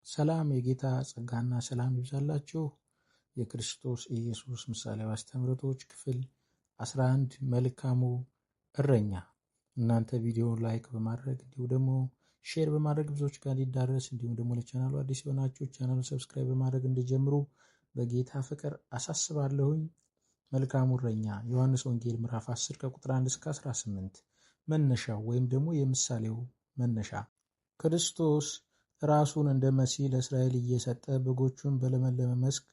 ሰላም የጌታ ጸጋና ሰላም ይብዛላችሁ። የክርስቶስ ኢየሱስ ምሳሌያዊ አስተምህሮቶች ክፍል 11 መልካሙ እረኛ። እናንተ ቪዲዮውን ላይክ በማድረግ እንዲሁም ደግሞ ሼር በማድረግ ብዙዎች ጋር እንዲዳረስ እንዲሁም ደግሞ ለቻናሉ አዲስ የሆናችሁ ቻናሉን ሰብስክራይብ በማድረግ እንዲጀምሩ በጌታ ፍቅር አሳስባለሁኝ። መልካሙ እረኛ ዮሐንስ ወንጌል ምዕራፍ 10 ከቁጥር 1 እስከ 18። መነሻው ወይም ደግሞ የምሳሌው መነሻ ክርስቶስ ራሱን እንደ መሲህ ለእስራኤል እየሰጠ በጎቹን በለመለመ መስክ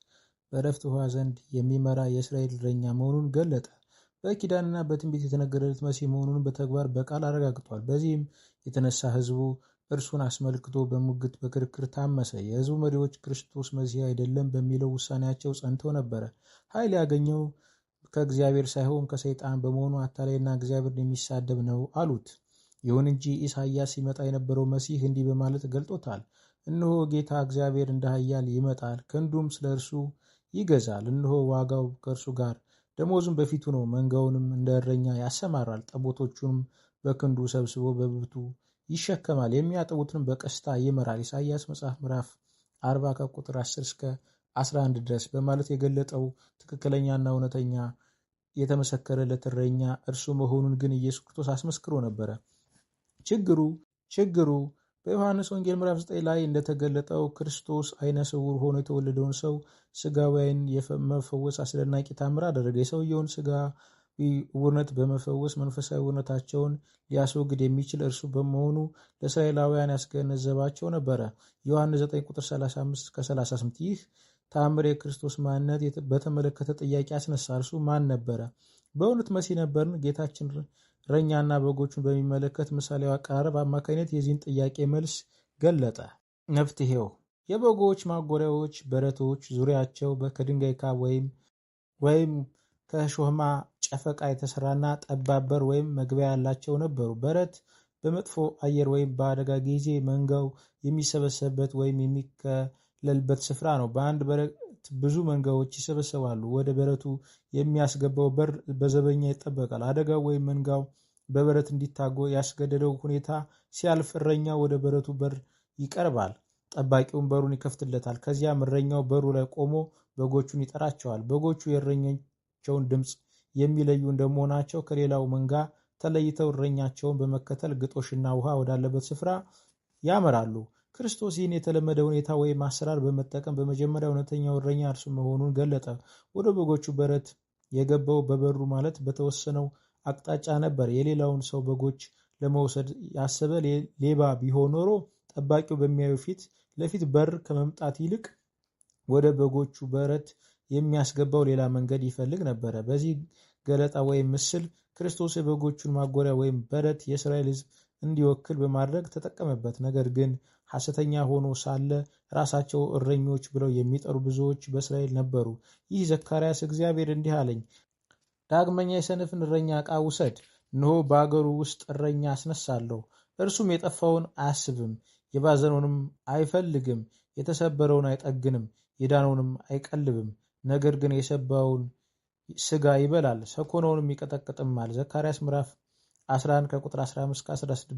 በዕረፍት ውኃ ዘንድ የሚመራ የእስራኤል እረኛ መሆኑን ገለጠ። በኪዳንና በትንቢት የተነገረለት መሲህ መሆኑን በተግባር በቃል አረጋግጧል። በዚህም የተነሳ ሕዝቡ እርሱን አስመልክቶ በሙግት በክርክር ታመሰ። የሕዝቡ መሪዎች ክርስቶስ መሲህ አይደለም በሚለው ውሳኔያቸው ጸንተው ነበረ። ኃይል ያገኘው ከእግዚአብሔር ሳይሆን ከሰይጣን በመሆኑ አታላይና እግዚአብሔርን የሚሳደብ ነው አሉት። ይሁን እንጂ ኢሳይያስ ሲመጣ የነበረው መሲህ እንዲህ በማለት ገልጦታል። እነሆ ጌታ እግዚአብሔር እንደ ኃያል ይመጣል፣ ክንዱም ስለ እርሱ ይገዛል። እነሆ ዋጋው ከእርሱ ጋር፣ ደመወዙም በፊቱ ነው። መንጋውንም እንደ እረኛ ያሰማራል፣ ጠቦቶቹንም በክንዱ ሰብስቦ በብብቱ ይሸከማል፣ የሚያጠቡትንም በቀስታ ይመራል። ኢሳይያስ መጽሐፍ ምዕራፍ 40 ከቁጥር 10 እስከ 11 ድረስ በማለት የገለጠው ትክክለኛና እውነተኛ የተመሰከረለት እረኛ እርሱ መሆኑን ግን ኢየሱስ ክርስቶስ አስመስክሮ ነበረ። ችግሩ በዮሐንስ ወንጌል ምዕራፍ 9 ላይ እንደተገለጠው ክርስቶስ አይነ ስውር ሆኖ የተወለደውን ሰው ስጋዊ ዓይን የመፈወስ አስደናቂ ታምር አደረገ። የሰውየውን ስጋዊ ዕውርነት በመፈወስ መንፈሳዊ ዕውርነታቸውን ሊያስወግድ የሚችል እርሱ በመሆኑ ለእስራኤላውያን ያስገነዘባቸው ነበረ። ዮሐንስ 9 ቁጥር 35 እስከ 38። ይህ ታምር የክርስቶስ ማንነት በተመለከተ ጥያቄ አስነሳ። እርሱ ማን ነበረ? በእውነት መሲህ ነበርን? ጌታችን እረኛና በጎቹን በሚመለከት ምሳሌያዊ አቀራረብ አማካኝነት የዚህን ጥያቄ መልስ ገለጠ። መፍትሄው የበጎች ማጎሪያዎች በረቶች ዙሪያቸው ከድንጋይ ካብ ወይም ከሾህማ ጨፈቃ የተሰራና ጠባብ በር ወይም መግቢያ ያላቸው ነበሩ። በረት በመጥፎ አየር ወይም በአደጋ ጊዜ መንጋው የሚሰበሰብበት ወይም የሚከለልበት ስፍራ ነው። በአንድ በረት ብዙ መንጋዎች ይሰበሰባሉ። ወደ በረቱ የሚያስገባው በር በዘበኛ ይጠበቃል። አደጋው ወይም መንጋው በበረት እንዲታጎ ያስገደደው ሁኔታ ሲያልፍ እረኛው ወደ በረቱ በር ይቀርባል። ጠባቂውን በሩን ይከፍትለታል። ከዚያም እረኛው በሩ ላይ ቆሞ በጎቹን ይጠራቸዋል። በጎቹ የእረኛቸውን ድምፅ የሚለዩ እንደመሆናቸው ከሌላው መንጋ ተለይተው እረኛቸውን በመከተል ግጦሽና ውሃ ወዳለበት ስፍራ ያመራሉ። ክርስቶስ ይህን የተለመደ ሁኔታ ወይም አሰራር በመጠቀም በመጀመሪያ እውነተኛው እረኛ እርሱ መሆኑን ገለጠ። ወደ በጎቹ በረት የገባው በበሩ ማለት በተወሰነው አቅጣጫ ነበር። የሌላውን ሰው በጎች ለመውሰድ ያሰበ ሌባ ቢሆን ኖሮ ጠባቂው በሚያየው ፊት ለፊት በር ከመምጣት ይልቅ ወደ በጎቹ በረት የሚያስገባው ሌላ መንገድ ይፈልግ ነበረ። በዚህ ገለጣ ወይም ምስል ክርስቶስ የበጎቹን ማጎሪያ ወይም በረት የእስራኤል ሕዝብ እንዲወክል በማድረግ ተጠቀመበት። ነገር ግን ሐሰተኛ ሆኖ ሳለ ራሳቸው እረኞች ብለው የሚጠሩ ብዙዎች በእስራኤል ነበሩ። ይህ ዘካርያስ እግዚአብሔር እንዲህ አለኝ፣ ዳግመኛ የሰነፍን እረኛ ዕቃ ውሰድ፣ እነሆ በአገሩ ውስጥ እረኛ አስነሳለሁ፣ እርሱም የጠፋውን አያስብም፣ የባዘነውንም አይፈልግም፣ የተሰበረውን አይጠግንም፣ የዳነውንም አይቀልብም፣ ነገር ግን የሰባውን ስጋ ይበላል፣ ሰኮናውንም ይቀጠቅጥማል። ዘካርያስ ምዕራፍ 11 ከቁጥር 15 እስከ 16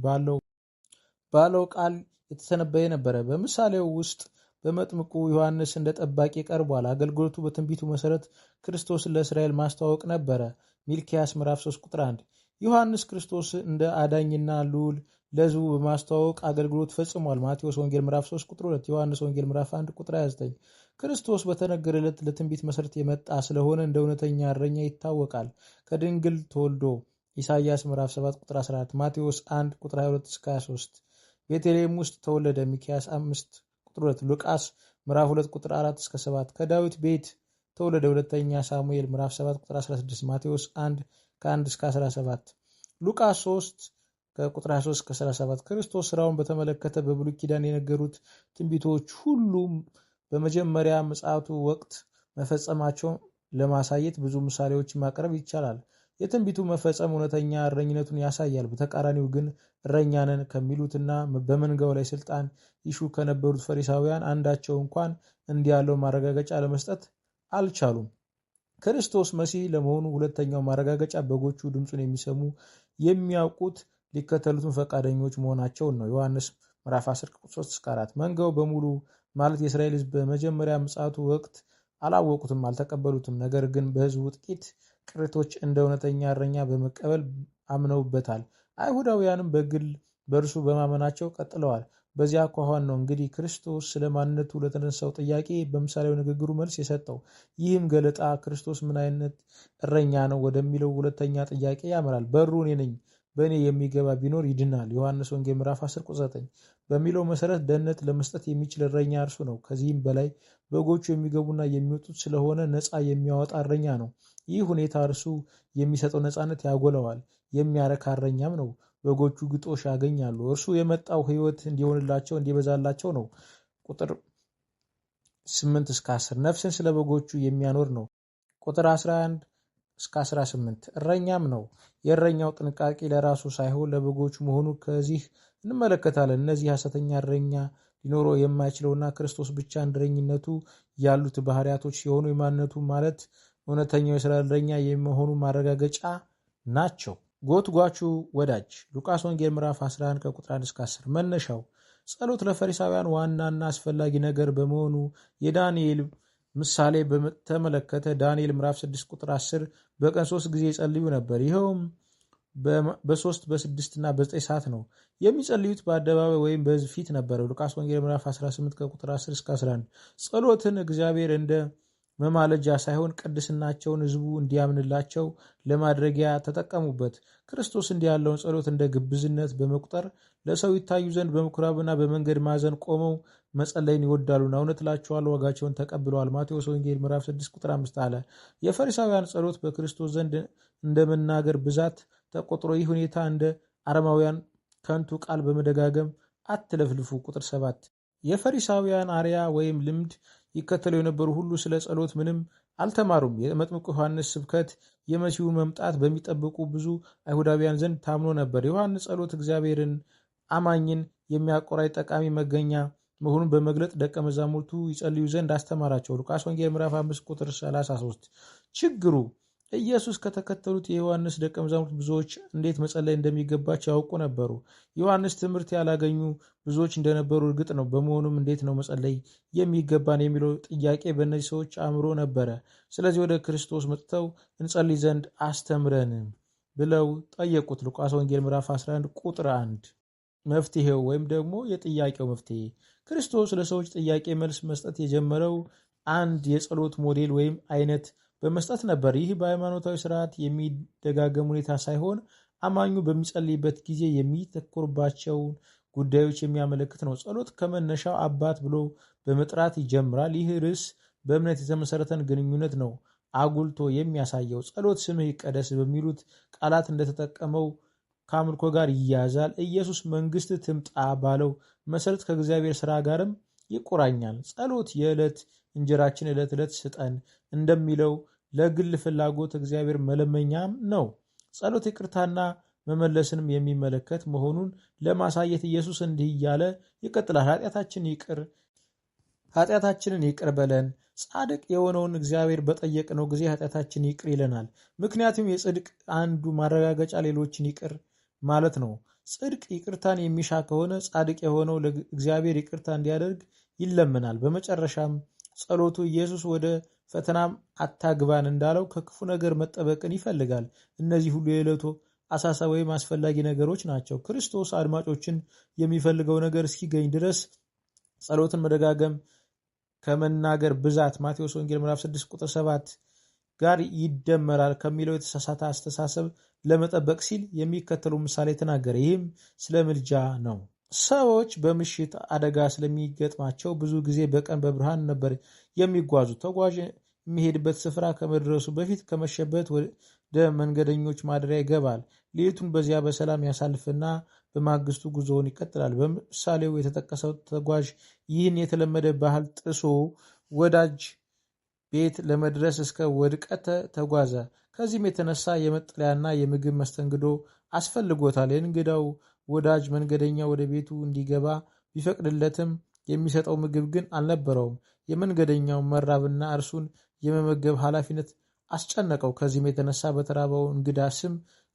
ባለው ቃል የተተነበየ ነበረ። በምሳሌው ውስጥ በመጥምቁ ዮሐንስ እንደ ጠባቂ ቀርቧል። አገልግሎቱ በትንቢቱ መሰረት ክርስቶስን ለእስራኤል ማስተዋወቅ ነበረ። ሚልክያስ ምዕራፍ 3 ቁጥር 1 ዮሐንስ ክርስቶስ እንደ አዳኝና ልዑል ለሕዝቡ በማስተዋወቅ አገልግሎት ፈጽሟል። ማቴዎስ ወንጌል ምዕራፍ 3 ቁጥር 2 ዮሐንስ ወንጌል ምዕራፍ 1 ቁጥር 29 ክርስቶስ በተነገረለት ለትንቢት መሰረት የመጣ ስለሆነ እንደ እውነተኛ እረኛ ይታወቃል። ከድንግል ተወልዶ ኢሳይያስ ምዕራፍ 7 ቁጥር 14 ማቴዎስ 1 ቁጥር 22 እስከ 23 ቤተልሔም ውስጥ ተወለደ። ሚክያስ 5 ቁጥር 2 ሉቃስ ምዕራፍ 2 ቁጥር 4 እስከ 7 ከዳዊት ቤት ተወለደ። ሁለተኛ ሳሙኤል ምዕራፍ 7 ቁጥር 16 ማቴዎስ 1 ከ1 እስከ 17 ሉቃስ 3 ከቁጥር 23 እስከ 37 ክርስቶስ ስራውን በተመለከተ በብሉይ ኪዳን የነገሩት ትንቢቶች ሁሉም በመጀመሪያ ምጽአቱ ወቅት መፈጸማቸውን ለማሳየት ብዙ ምሳሌዎችን ማቅረብ ይቻላል። የትንቢቱ መፈጸም እውነተኛ እረኝነቱን ያሳያል። በተቃራኒው ግን እረኛ ነን ከሚሉትና በመንጋው ላይ ስልጣን ይሹ ከነበሩት ፈሪሳውያን አንዳቸው እንኳን እንዲህ ያለው ማረጋገጫ ለመስጠት አልቻሉም። ክርስቶስ መሲህ ለመሆኑ ሁለተኛው ማረጋገጫ በጎቹ ድምፁን የሚሰሙ የሚያውቁት ሊከተሉትን ፈቃደኞች መሆናቸውን ነው። ዮሐንስ ምዕራፍ 10 ቁጥር 3-4 መንጋው በሙሉ ማለት የእስራኤል ሕዝብ በመጀመሪያ ምጽአቱ ወቅት አላወቁትም፣ አልተቀበሉትም። ነገር ግን በሕዝቡ ጥቂት ቅሪቶች እንደ እውነተኛ እረኛ በመቀበል አምነውበታል። አይሁዳውያንም በግል በእርሱ በማመናቸው ቀጥለዋል። በዚያ አኳኋን ነው እንግዲህ ክርስቶስ ስለ ማንነቱ ለተነሳው ጥያቄ በምሳሌያዊ ንግግሩ መልስ የሰጠው። ይህም ገለጣ ክርስቶስ ምን አይነት እረኛ ነው ወደሚለው ሁለተኛ ጥያቄ ያመራል። በሩ እኔ ነኝ፣ በእኔ የሚገባ ቢኖር ይድናል። ዮሐንስ ወንጌል ምዕራፍ 10 ቁጥር 9 በሚለው መሰረት ደህንነት ለመስጠት የሚችል እረኛ እርሱ ነው። ከዚህም በላይ በጎቹ የሚገቡና የሚወጡት ስለሆነ ነፃ የሚያወጣ እረኛ ነው። ይህ ሁኔታ እርሱ የሚሰጠው ነፃነት ያጎለዋል። የሚያረካ እረኛም ነው። በጎቹ ግጦሽ ያገኛሉ። እርሱ የመጣው ሕይወት እንዲሆንላቸው እንዲበዛላቸው ነው። ቁጥር 8-10 ነፍስን ስለ በጎቹ የሚያኖር ነው። ቁጥር 11-18 እረኛም ነው። የእረኛው ጥንቃቄ ለራሱ ሳይሆን ለበጎቹ መሆኑ ከዚህ እንመለከታለን። እነዚህ ሐሰተኛ እረኛ ሊኖረው የማይችለውና ክርስቶስ ብቻ እንደረኝነቱ ያሉት ባህሪያቶች ሲሆኑ የማንነቱ ማለት እውነተኛው የእስራኤል እረኛ የመሆኑ ማረጋገጫ ናቸው። ጎትጓቹ ወዳጅ ሉቃስ ወንጌል ምዕራፍ 11 ከቁጥር 1-10 መነሻው ጸሎት ለፈሪሳውያን ዋናና አስፈላጊ ነገር በመሆኑ የዳንኤል ምሳሌ በተመለከተ ዳንኤል ምዕራፍ 6 ቁጥር 10 በቀን 3 ጊዜ ይጸልዩ ነበር። ይኸውም በ3 በ6 እና በ9 ሰዓት ነው። የሚጸልዩት በአደባባይ ወይም በሕዝብ ፊት ነበር። ሉቃስ ወንጌል ምዕራፍ 18 ከቁጥር 10-11 ጸሎትን እግዚአብሔር እንደ መማለጃ ሳይሆን ቅድስናቸውን ሕዝቡ እንዲያምንላቸው ለማድረጊያ ተጠቀሙበት። ክርስቶስ እንዲህ ያለውን ጸሎት እንደ ግብዝነት በመቁጠር ለሰው ይታዩ ዘንድ በምኩራብና በመንገድ ማዕዘን ቆመው መጸለይን ይወዳሉና እውነት እላችኋለሁ ዋጋቸውን ተቀብለዋል። ማቴዎስ ወንጌል ምዕራፍ 6 ቁጥር 5 አለ። የፈሪሳውያን ጸሎት በክርስቶስ ዘንድ እንደ መናገር ብዛት ተቆጥሮ ይህ ሁኔታ እንደ አረማውያን ከንቱ ቃል በመደጋገም አትለፍልፉ። ቁጥር 7 የፈሪሳውያን አርያ ወይም ልምድ ይከተሉ የነበሩ ሁሉ ስለ ጸሎት ምንም አልተማሩም። የመጥምቁ ዮሐንስ ስብከት የመሲሁን መምጣት በሚጠብቁ ብዙ አይሁዳውያን ዘንድ ታምኖ ነበር። የዮሐንስ ጸሎት እግዚአብሔርን አማኝን የሚያቆራኝ ጠቃሚ መገኛ መሆኑን በመግለጥ ደቀ መዛሙርቱ ይጸልዩ ዘንድ አስተማራቸው። ሉቃስ ወንጌል ምዕራፍ 5 ቁጥር 33 ችግሩ ኢየሱስ ከተከተሉት የዮሐንስ ደቀ መዛሙርት ብዙዎች እንዴት መጸለይ እንደሚገባቸው ያውቁ ነበሩ። ዮሐንስ ትምህርት ያላገኙ ብዙዎች እንደነበሩ እርግጥ ነው። በመሆኑም እንዴት ነው መጸለይ የሚገባን የሚለው ጥያቄ በእነዚህ ሰዎች አእምሮ ነበረ። ስለዚህ ወደ ክርስቶስ መጥተው እንጸልይ ዘንድ አስተምረን ብለው ጠየቁት። ሉቃስ ወንጌል ምዕራፍ 11 ቁጥር 1 መፍትሄው ወይም ደግሞ የጥያቄው መፍትሄ ክርስቶስ ለሰዎች ጥያቄ መልስ መስጠት የጀመረው አንድ የጸሎት ሞዴል ወይም አይነት በመስጠት ነበር። ይህ በሃይማኖታዊ ስርዓት የሚደጋገም ሁኔታ ሳይሆን አማኙ በሚጸልይበት ጊዜ የሚተኮርባቸውን ጉዳዮች የሚያመለክት ነው። ጸሎት ከመነሻው አባት ብሎ በመጥራት ይጀምራል። ይህ ርዕስ በእምነት የተመሰረተን ግንኙነት ነው አጉልቶ የሚያሳየው። ጸሎት ስምህ ይቀደስ በሚሉት ቃላት እንደተጠቀመው ከአምልኮ ጋር ይያዛል። ኢየሱስ መንግስት ትምጣ ባለው መሰረት ከእግዚአብሔር ስራ ጋርም ይቆራኛል። ጸሎት የዕለት እንጀራችን ዕለት ዕለት ስጠን እንደሚለው ለግል ፍላጎት እግዚአብሔር መለመኛም ነው። ጸሎት ይቅርታና መመለስንም የሚመለከት መሆኑን ለማሳየት ኢየሱስ እንዲህ እያለ ይቀጥላል። ኃጢአታችንን ይቅር በለን። ጻድቅ የሆነውን እግዚአብሔር በጠየቅነው ጊዜ ኃጢአታችን ይቅር ይለናል። ምክንያቱም የጽድቅ አንዱ ማረጋገጫ ሌሎችን ይቅር ማለት ነው። ጽድቅ ይቅርታን የሚሻ ከሆነ ጻድቅ የሆነው እግዚአብሔር ይቅርታ እንዲያደርግ ይለምናል። በመጨረሻም ጸሎቱ ኢየሱስ ወደ ፈተናም አታግባን እንዳለው ከክፉ ነገር መጠበቅን ይፈልጋል። እነዚህ ሁሉ የዕለቱ አሳሳቢ ወይም አስፈላጊ ነገሮች ናቸው። ክርስቶስ አድማጮችን የሚፈልገው ነገር እስኪገኝ ድረስ ጸሎትን መደጋገም ከመናገር ብዛት ማቴዎስ ወንጌል ምዕራፍ 6 ቁጥር 7 ጋር ይደመራል ከሚለው የተሳሳተ አስተሳሰብ ለመጠበቅ ሲል የሚከተለው ምሳሌ ተናገረ። ይህም ስለ ምልጃ ነው። ሰዎች በምሽት አደጋ ስለሚገጥማቸው ብዙ ጊዜ በቀን በብርሃን ነበር የሚጓዙ። ተጓዥ የሚሄድበት ስፍራ ከመድረሱ በፊት ከመሸበት ወደ መንገደኞች ማደሪያ ይገባል። ሌሊቱን በዚያ በሰላም ያሳልፍና በማግስቱ ጉዞውን ይቀጥላል። በምሳሌው የተጠቀሰው ተጓዥ ይህን የተለመደ ባህል ጥሶ ወዳጅ ቤት ለመድረስ እስከ ወድቀት ተጓዘ። ከዚህም የተነሳ የመጠለያና የምግብ መስተንግዶ አስፈልጎታል። የእንግዳው ወዳጅ መንገደኛ ወደ ቤቱ እንዲገባ ቢፈቅድለትም የሚሰጠው ምግብ ግን አልነበረውም። የመንገደኛው መራብና እርሱን የመመገብ ኃላፊነት አስጨነቀው። ከዚህም የተነሳ በተራበው እንግዳ ስም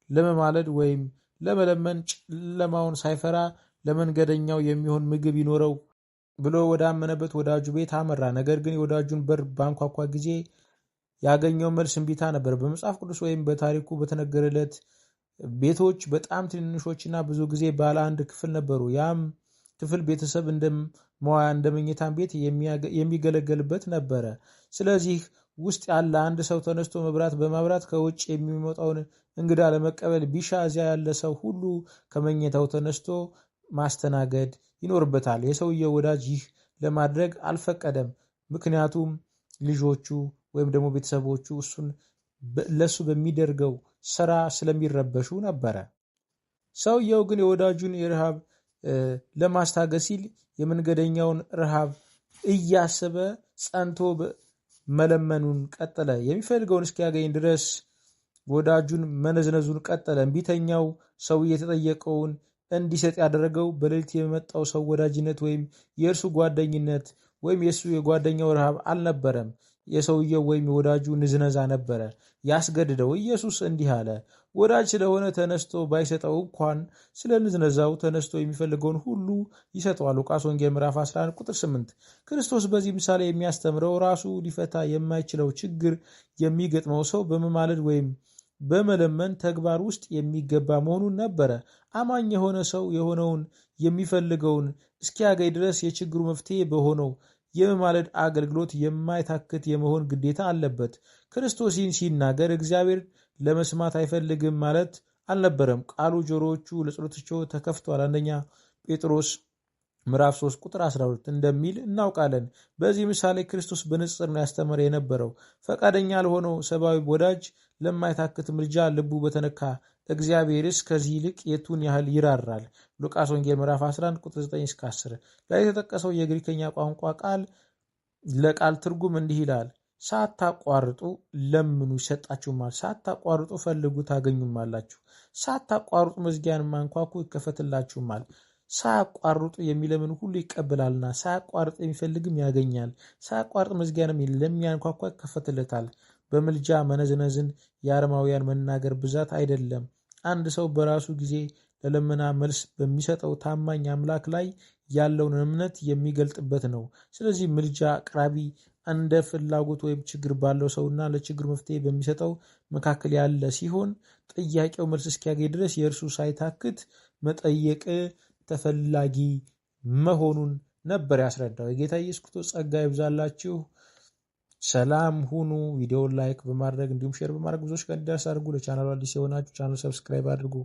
ለመማለድ ወይም ለመለመን ጨለማውን ሳይፈራ ለመንገደኛው የሚሆን ምግብ ይኖረው ብሎ ወዳመነበት ወዳጁ ቤት አመራ። ነገር ግን የወዳጁን በር ባንኳኳ ጊዜ ያገኘው መልስ እምቢታ ነበር። በመጽሐፍ ቅዱስ ወይም በታሪኩ በተነገረለት ቤቶች በጣም ትንንሾችና ብዙ ጊዜ ባለ አንድ ክፍል ነበሩ። ያም ክፍል ቤተሰብ እንደ መዋያ እንደ መኝታን ቤት የሚገለገልበት ነበረ። ስለዚህ ውስጥ ያለ አንድ ሰው ተነስቶ መብራት በማብራት ከውጭ የሚመጣውን እንግዳ ለመቀበል ቢሻ እዚያ ያለ ሰው ሁሉ ከመኝታው ተነስቶ ማስተናገድ ይኖርበታል። የሰውየው ወዳጅ ይህ ለማድረግ አልፈቀደም። ምክንያቱም ልጆቹ ወይም ደግሞ ቤተሰቦቹ ለሱ በሚደርገው ስራ ስለሚረበሹ ነበረ። ሰውየው ግን የወዳጁን የረሃብ ለማስታገስ ሲል የመንገደኛውን ረሃብ እያሰበ ጸንቶ መለመኑን ቀጠለ። የሚፈልገውን እስኪያገኝ ድረስ ወዳጁን መነዝነዙን ቀጠለ። እምቢተኛው ሰውዬ የተጠየቀውን እንዲሰጥ ያደረገው በሌሊት የመጣው ሰው ወዳጅነት ወይም የእርሱ ጓደኝነት ወይም የእሱ የጓደኛው ረሃብ አልነበረም። የሰውየው ወይም የወዳጁ ንዝነዛ ነበረ ያስገድደው። ኢየሱስ እንዲህ አለ፣ ወዳጅ ስለሆነ ተነስቶ ባይሰጠው እንኳን ስለ ንዝነዛው ተነስቶ የሚፈልገውን ሁሉ ይሰጠዋል። ሉቃስ ወንጌል ምዕራፍ 11 ቁጥር 8። ክርስቶስ በዚህ ምሳሌ የሚያስተምረው ራሱ ሊፈታ የማይችለው ችግር የሚገጥመው ሰው በመማለድ ወይም በመለመን ተግባር ውስጥ የሚገባ መሆኑን ነበረ። አማኝ የሆነ ሰው የሆነውን የሚፈልገውን እስኪያገኝ ድረስ የችግሩ መፍትሄ በሆነው የመማለድ አገልግሎት የማይታክት የመሆን ግዴታ አለበት። ክርስቶስ ይህን ሲናገር እግዚአብሔር ለመስማት አይፈልግም ማለት አልነበረም። ቃሉ ጆሮዎቹ ለጸሎታቸው ተከፍቷል። አንደኛ ጴጥሮስ ምዕራፍ 3 ቁጥር 12 እንደሚል እናውቃለን። በዚህ ምሳሌ ክርስቶስ በንጽጽር ነው ያስተማረ የነበረው። ፈቃደኛ ለሆነው ሰብአዊ ወዳጅ ለማይታክት ምልጃ ልቡ በተነካ እግዚአብሔርስ ከዚህ ይልቅ የቱን ያህል ይራራል? ሉቃስ ወንጌል ምዕራፍ 11 ቁጥር 9-10 ላይ የተጠቀሰው የግሪከኛ ቋንቋ ቃል ለቃል ትርጉም እንዲህ ይላል። ሳታቋርጡ ለምኑ ይሰጣችሁማል፣ ሳታቋርጡ ፈልጉ ታገኙማላችሁ፣ ሳታቋርጡ መዝጊያን ማንኳኩ ይከፈትላችሁማል። ሳያቋርጡ የሚለምን ሁሉ ይቀበላልና ሳያቋርጥ የሚፈልግም ያገኛል፣ ሳያቋርጥ መዝጊያንም ለሚያንኳኳ ይከፈትለታል። በምልጃ መነዝነዝን የአረማውያን መናገር ብዛት አይደለም። አንድ ሰው በራሱ ጊዜ ለልመና መልስ በሚሰጠው ታማኝ አምላክ ላይ ያለውን እምነት የሚገልጥበት ነው። ስለዚህ ምልጃ አቅራቢ እንደ ፍላጎት ወይም ችግር ባለው ሰውና ለችግሩ መፍትሄ በሚሰጠው መካከል ያለ ሲሆን ጥያቄው መልስ እስኪያገኝ ድረስ የእርሱ ሳይታክት መጠየቅ ተፈላጊ መሆኑን ነበር ያስረዳው። የጌታ ኢየሱስ ክርስቶስ ጸጋ ይብዛላችሁ። ሰላም ሁኑ። ቪዲዮውን ላይክ በማድረግ እንዲሁም ሼር በማድረግ ብዙዎች ጋር እንዲደርስ አድርጉ። ለቻናሉ አዲስ የሆናችሁ ቻናሉ ሰብስክራይብ አድርጉ።